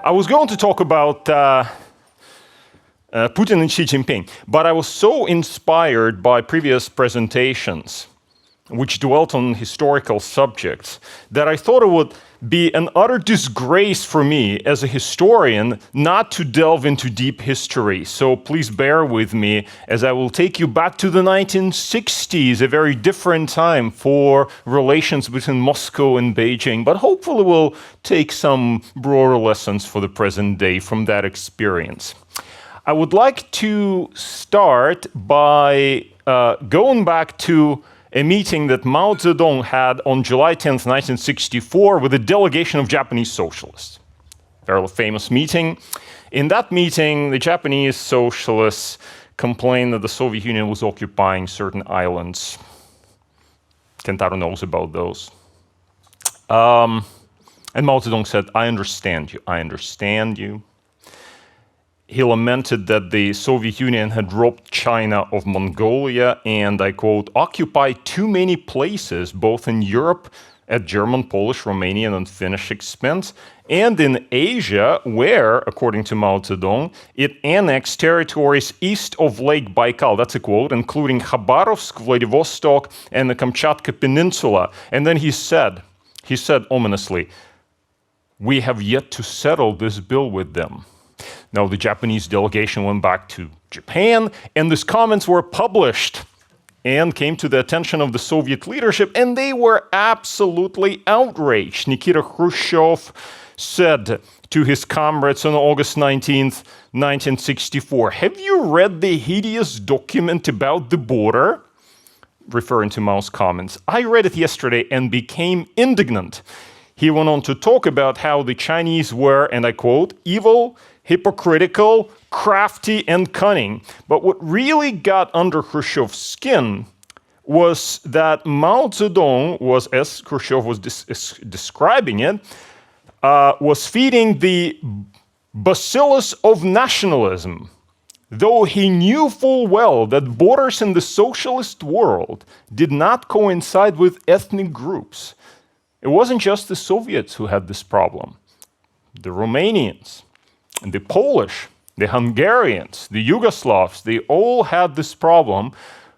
I was going to talk about Putin and Xi Jinping, but I was so inspired by previous presentations which dwelt on historical subjects that I thought it would be an utter disgrace for me as a historian not to delve into deep history. So please bear with me as I will take you back to the 1960s, a very different time for relations between Moscow and Beijing, but hopefully we'll take some broader lessons for the present day from that experience. I would like to start by going back to a meeting that Mao Zedong had on July 10th, 1964 with a delegation of Japanese socialists. Very famous meeting. In that meeting, the Japanese socialists complained that the Soviet Union was occupying certain islands. Kentaro knows about those. And Mao Zedong said, I understand you. He lamented that the Soviet Union had robbed China of Mongolia and, I quote, occupied too many places, both in Europe at German, Polish, Romanian, and Finnish expense, and in Asia, where, according to Mao Zedong, it annexed territories east of Lake Baikal, that's a quote, including Khabarovsk, Vladivostok, and the Kamchatka Peninsula. And then he said ominously, we have yet to settle this bill with them. Now, the Japanese delegation went back to Japan, and these comments were published and came to the attention of the Soviet leadership, and they were absolutely outraged. Nikita Khrushchev said to his comrades on August 19th, 1964, have you read the hideous document about the border? Referring to Mao's comments. I read it yesterday and became indignant. He went on to talk about how the Chinese were, and I quote, evil, hypocritical, crafty, and cunning. But what really got under Khrushchev's skin was that Mao Zedong was, as Khrushchev was describing it, was feeding the bacillus of nationalism, though he knew full well that borders in the socialist world did not coincide with ethnic groups. It wasn't just the Soviets who had this problem. The Romanians, the Polish, the Hungarians, the Yugoslavs, they all had this problem.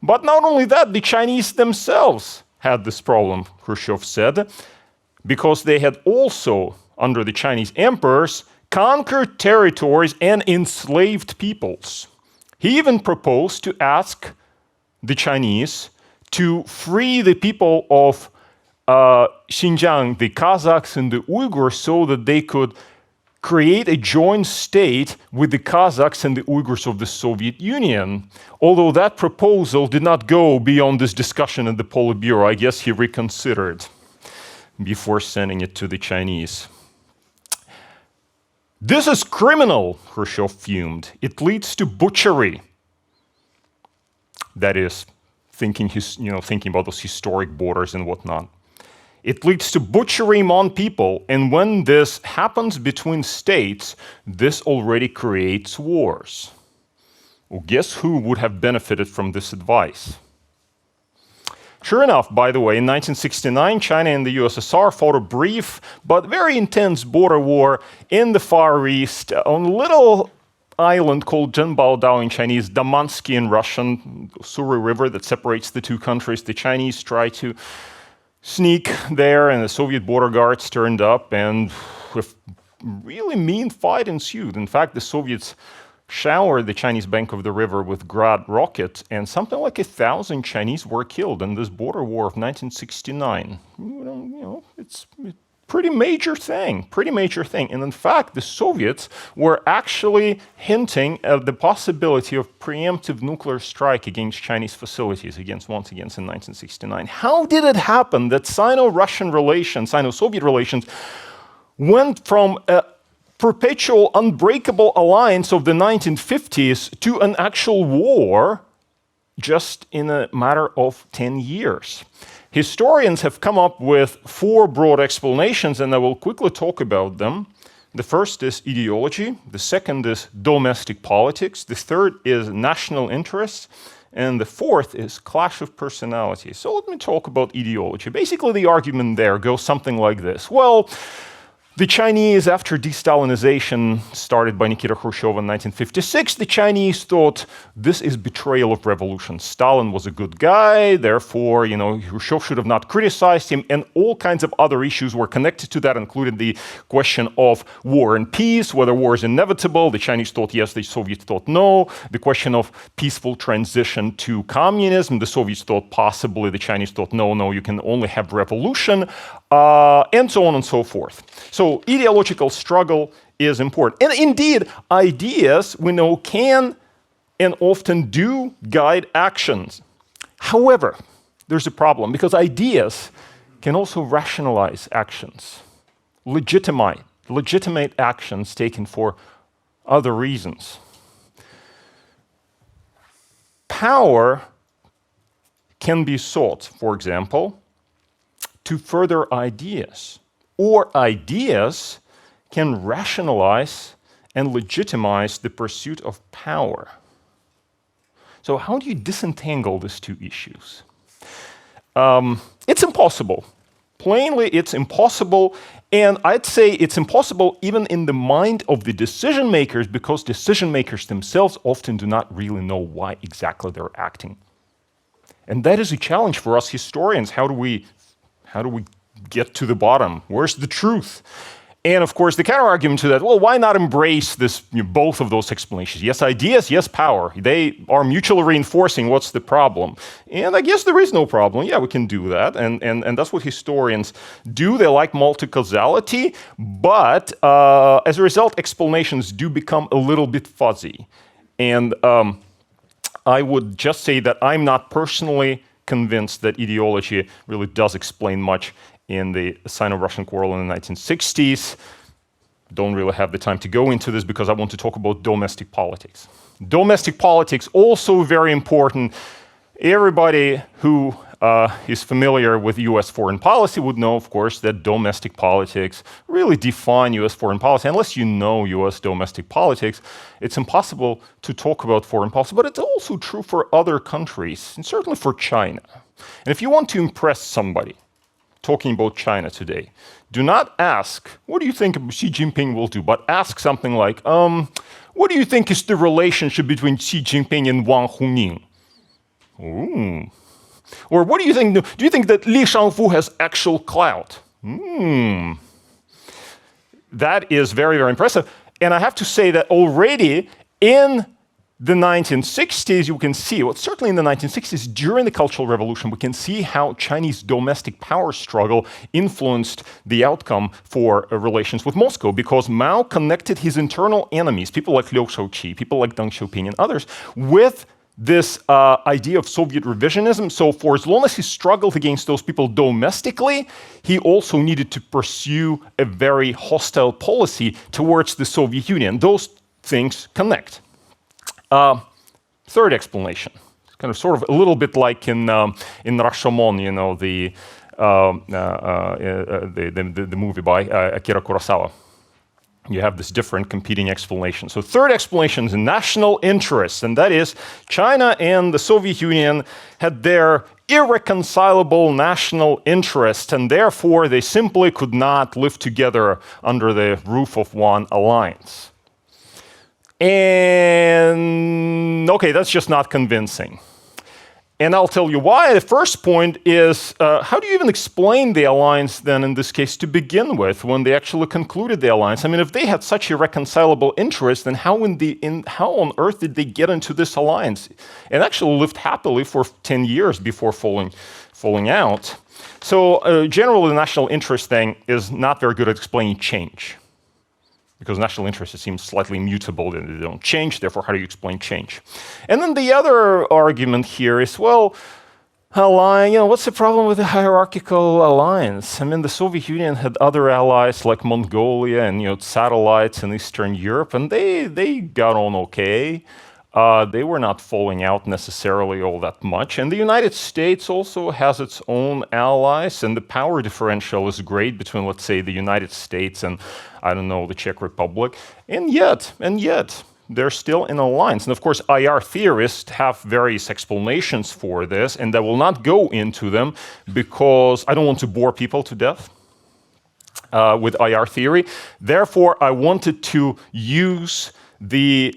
But not only that, the Chinese themselves had this problem, Khrushchev said, because they had also, under the Chinese emperors, conquered territories and enslaved peoples. He even proposed to ask the Chinese to free the people of Xinjiang, the Kazakhs and the Uyghurs, so that they could create a joint state with the Kazakhs and the Uyghurs of the Soviet Union. Although that proposal did not go beyond this discussion at the Politburo, I guess he reconsidered before sending it to the Chinese. This is criminal, Khrushchev fumed. It leads to butchery. That is, thinking about those historic borders and whatnot. It leads to butchery among people, and when this happens between states, this already creates wars. Well, guess who would have benefited from this advice? Sure enough, by the way, in 1969, China and the USSR fought a brief but very intense border war in the Far East on a little island called Zhenbao in Chinese, Damansky in Russian, Suri River that separates the two countries. The Chinese tried to sneak there, and the Soviet border guards turned up, and a really mean fight ensued. In fact, the Soviets showered the Chinese bank of the river with Grad rockets, and something like 1,000 Chinese were killed in this border war of 1969. It's a pretty major thing. And in fact, the Soviets were actually hinting at the possibility of preemptive nuclear strike against Chinese facilities, once again in 1969. How did it happen that Sino-Russian relations, Sino-Soviet relations, went from a perpetual unbreakable alliance of the 1950s to an actual war just in a matter of 10 years? Historians have come up with 4 broad explanations, and I will quickly talk about them. The first is ideology, the second is domestic politics, the third is national interests, and the fourth is clash of personalities. So let me talk about ideology. Basically, the argument there goes something like this. Well, The Chinese, after de-Stalinization started by Nikita Khrushchev in 1956, the Chinese thought this is betrayal of revolution. Stalin was a good guy, therefore, Khrushchev should have not criticized him, and all kinds of other issues were connected to that, including the question of war and peace, whether war is inevitable. The Chinese thought yes, the Soviets thought no. The question of peaceful transition to communism, the Soviets thought possibly, the Chinese thought no, you can only have revolution, and so on and so forth. So ideological struggle is important. And indeed, ideas, we know, can and often do guide actions. However, there's a problem, because ideas can also rationalize actions, legitimate actions taken for other reasons. Power can be sought, for example, to further ideas. Or ideas can rationalize and legitimize the pursuit of power. So how do you disentangle these two issues? It's impossible. Plainly, it's impossible. And I'd say it's impossible even in the mind of the decision makers, because decision makers themselves often do not really know why exactly they're acting. And that is a challenge for us historians. How do we get to the bottom? Where's the truth? And of course, the counter-argument to that, well, why not embrace this, both of those explanations? Yes, ideas, yes, power. They are mutually reinforcing. What's the problem? And I guess there is no problem. Yeah, we can do that. And that's what historians do. They like multi-causality. But as a result, explanations do become a little bit fuzzy. And I would just say that I'm not personally convinced that ideology really does explain much in the Sino-Russian quarrel in the 1960s. Don't really have the time to go into this because I want to talk about domestic politics. Domestic politics, also very important. Everybody who is familiar with US foreign policy would know, of course, that domestic politics really define US foreign policy. Unless you know US domestic politics, it's impossible to talk about foreign policy. But it's also true for other countries, and certainly for China. And if you want to impress somebody, talking about China today, do not ask, what do you think Xi Jinping will do? But ask something like, what do you think is the relationship between Xi Jinping and Wang Huning? Ooh. Or what do you think? Do you think that Li Shangfu has actual clout? That is very, very impressive. And I have to say that already in the 1960s, you can see, well, certainly in the 1960s, during the Cultural Revolution, we can see how Chinese domestic power struggle influenced the outcome for relations with Moscow, because Mao connected his internal enemies, people like Liu Shaoqi, people like Deng Xiaoping and others, with this idea of Soviet revisionism. So for as long as he struggled against those people domestically, he also needed to pursue a very hostile policy towards the Soviet Union. Those things connect. Third explanation, it's kind of sort of a little bit like in Rashomon, the movie by Akira Kurosawa. You have this different competing explanation. So third explanation is national interests, and that is China and the Soviet Union had their irreconcilable national interest, and therefore they simply could not live together under the roof of one alliance. And okay, that's just not convincing. And I'll tell you why. The first point is, how do you even explain the alliance then, in this case, to begin with, when they actually concluded the alliance? I mean, if they had such irreconcilable interests, then how on earth did they get into this alliance? And actually lived happily for 10 years before falling out. So generally, the national interest thing is not very good at explaining change, because national interests seem slightly mutable, and they don't change, therefore how do you explain change? And then the other argument here is, well, what's the problem with the hierarchical alliance? I mean, the Soviet Union had other allies like Mongolia and satellites in Eastern Europe, and they got on okay. They were not falling out necessarily all that much. And the United States also has its own allies, and the power differential is great between, let's say, the United States and, I don't know, the Czech Republic. And yet, they're still in alliance. And of course, IR theorists have various explanations for this, and I will not go into them because I don't want to bore people to death. with IR theory. Therefore, I wanted to use the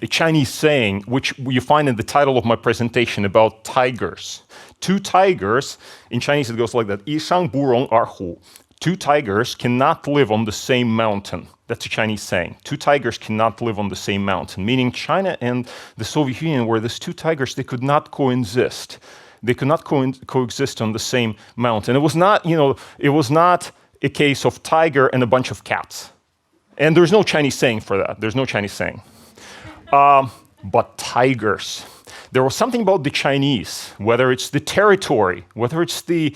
Chinese saying, which you find in the title of my presentation about tigers. Two tigers, in Chinese it goes like that, 一山不容二虎. Two tigers cannot live on the same mountain. That's a Chinese saying. Two tigers cannot live on the same mountain, meaning China and the Soviet Union were these two tigers, they could not coexist. They could not coexist on the same mountain. It was not, it was not a case of tiger and a bunch of cats. And there's no Chinese saying for that. There's no Chinese saying. But tigers. There was something about the Chinese, whether it's the territory, whether it's the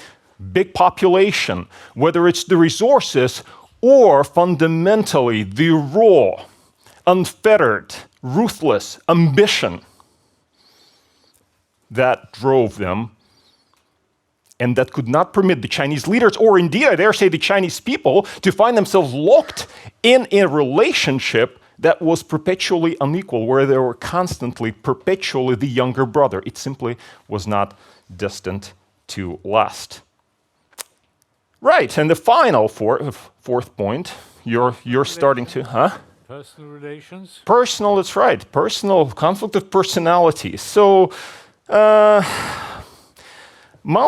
big population, whether it's the resources, or fundamentally the raw, unfettered, ruthless ambition that drove them and that could not permit the Chinese leaders, or indeed, I dare say, the Chinese people, to find themselves locked in a relationship that was perpetually unequal, where they were constantly, perpetually the younger brother. It simply was not destined to last. Right, and the final fourth point, you're starting to, Personal relations? Personal, that's right. Personal, conflict of personalities. So, Mao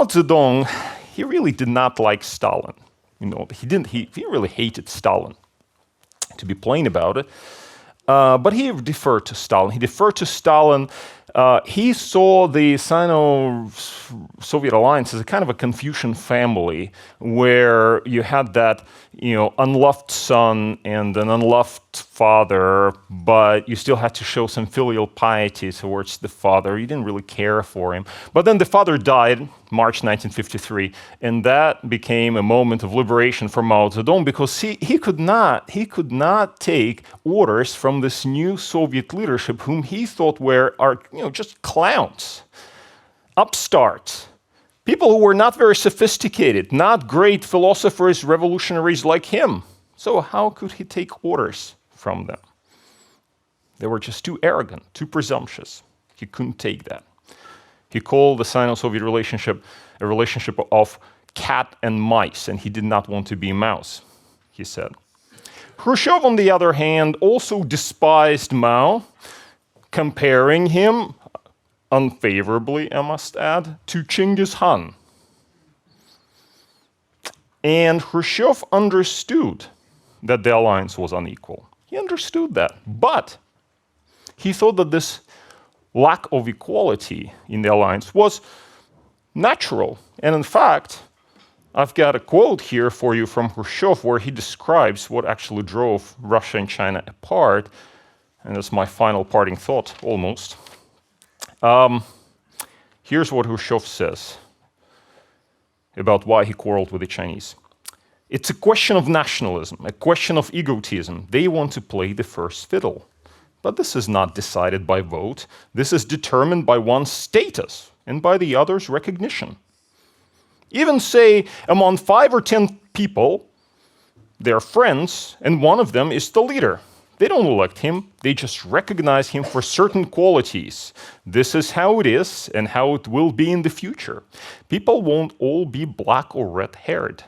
Zedong, he really did not like Stalin. He really hated Stalin, to be plain about it. But he deferred to Stalin. He deferred to Stalin. He saw the Sino-Soviet alliance as a kind of a Confucian family, where you had that, unloved son and an unloved father, but you still had to show some filial piety towards the father. You didn't really care for him. But then the father died, March 1953, and that became a moment of liberation for Mao Zedong, because he could not take orders from this new Soviet leadership, whom he thought are just clowns, upstarts, people who were not very sophisticated, not great philosophers, revolutionaries like him. So how could he take orders from them? They were just too arrogant, too presumptuous. He couldn't take that. He called the Sino-Soviet relationship a relationship of cat and mice, and he did not want to be a mouse, he said. Khrushchev, on the other hand, also despised Mao, comparing him, unfavorably, I must add, to Genghis Khan. And Khrushchev understood that the alliance was unequal. He understood that. But he thought that this lack of equality in the alliance was natural. And in fact, I've got a quote here for you from Khrushchev where he describes what actually drove Russia and China apart. And that's my final parting thought, almost. Here's what Khrushchev says about why he quarreled with the Chinese. It's a question of nationalism, a question of egotism. They want to play the first fiddle. But this is not decided by vote. This is determined by one's status and by the other's recognition. Even say among 5 or 10 people, they're friends, and one of them is the leader. They don't elect him, they just recognize him for certain qualities. This is how it is and how it will be in the future. People won't all be black or red-haired.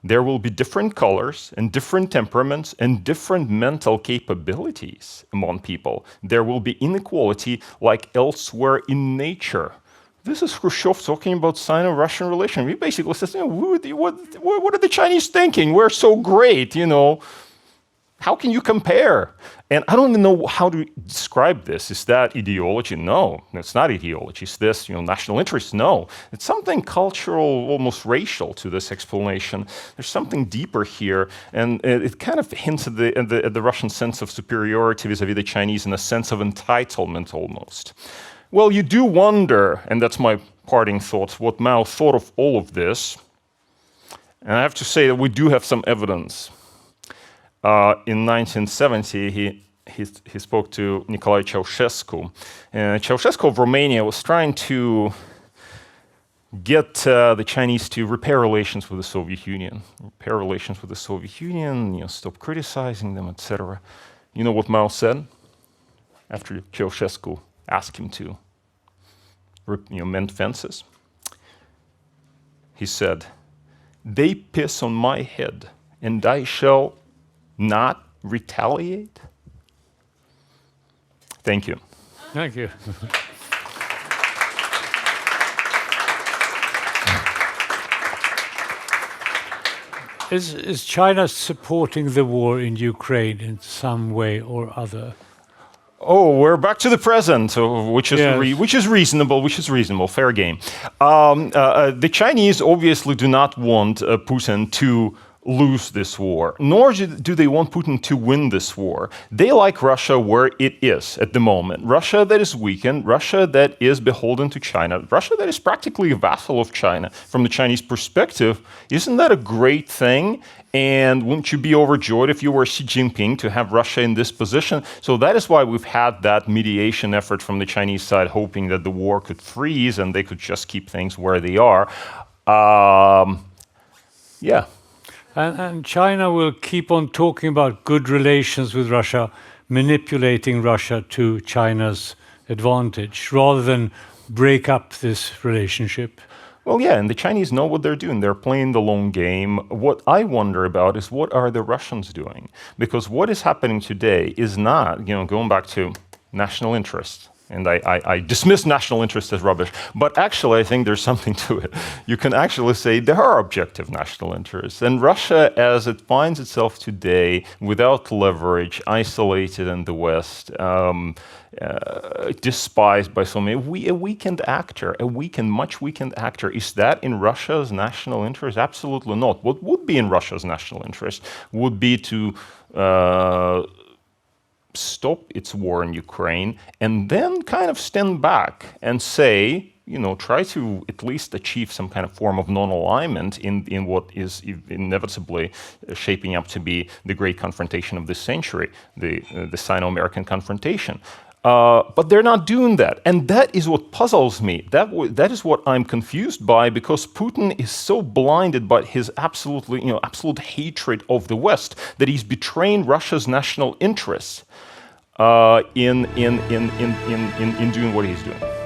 There will be different colors and different temperaments and different mental capabilities among people. There will be inequality like elsewhere in nature. This is Khrushchev talking about Sino-Russian relation. He basically says, what are the Chinese thinking? We're so great, How can you compare? And I don't even know how to describe this. Is that ideology? No, it's not ideology. Is this, national interest? No. It's something cultural, almost racial to this explanation. There's something deeper here, and it kind of hints at the Russian sense of superiority vis-a-vis the Chinese and a sense of entitlement almost. Well, you do wonder, and that's my parting thoughts, what Mao thought of all of this. And I have to say that we do have some evidence. In 1970, he spoke to Nicolae Ceausescu. Ceausescu of Romania was trying to get the Chinese to repair relations with the Soviet Union. Repair relations with the Soviet Union, stop criticizing them, etc. You know what Mao said after Ceausescu asked him to mend fences? He said, they piss on my head, and I shall not retaliate? Thank you. Thank you. Is China supporting the war in Ukraine in some way or other? Oh, we're back to the present, which is Yes. which is reasonable. Which is reasonable. Fair game. The Chinese obviously do not want Putin to lose this war, nor do they want Putin to win this war. They like Russia where it is at the moment. Russia that is weakened, Russia that is beholden to China, Russia that is practically a vassal of China. From the Chinese perspective, isn't that a great thing? And wouldn't you be overjoyed if you were Xi Jinping to have Russia in this position? So that is why we've had that mediation effort from the Chinese side, hoping that the war could freeze and they could just keep things where they are. Yeah. And China will keep on talking about good relations with Russia, manipulating Russia to China's advantage, rather than break up this relationship. Well, yeah, and the Chinese know what they're doing. They're playing the long game. What I wonder about is what are the Russians doing? Because what is happening today is not, going back to national interest. And I dismiss national interest as rubbish, but actually I think there's something to it. You can actually say there are objective national interests. And Russia, as it finds itself today, without leverage, isolated in the West, despised by so many, a weakened actor, much weakened actor. Is that in Russia's national interest? Absolutely not. What would be in Russia's national interest would be to stop its war in Ukraine and then kind of stand back and say, try to at least achieve some kind of form of non-alignment in what is inevitably shaping up to be the great confrontation of this century, the Sino-American confrontation. But they're not doing that. And that is what puzzles me. That is what I'm confused by, because Putin is so blinded by his absolute hatred of the West that he's betraying Russia's national interests in doing what he's doing.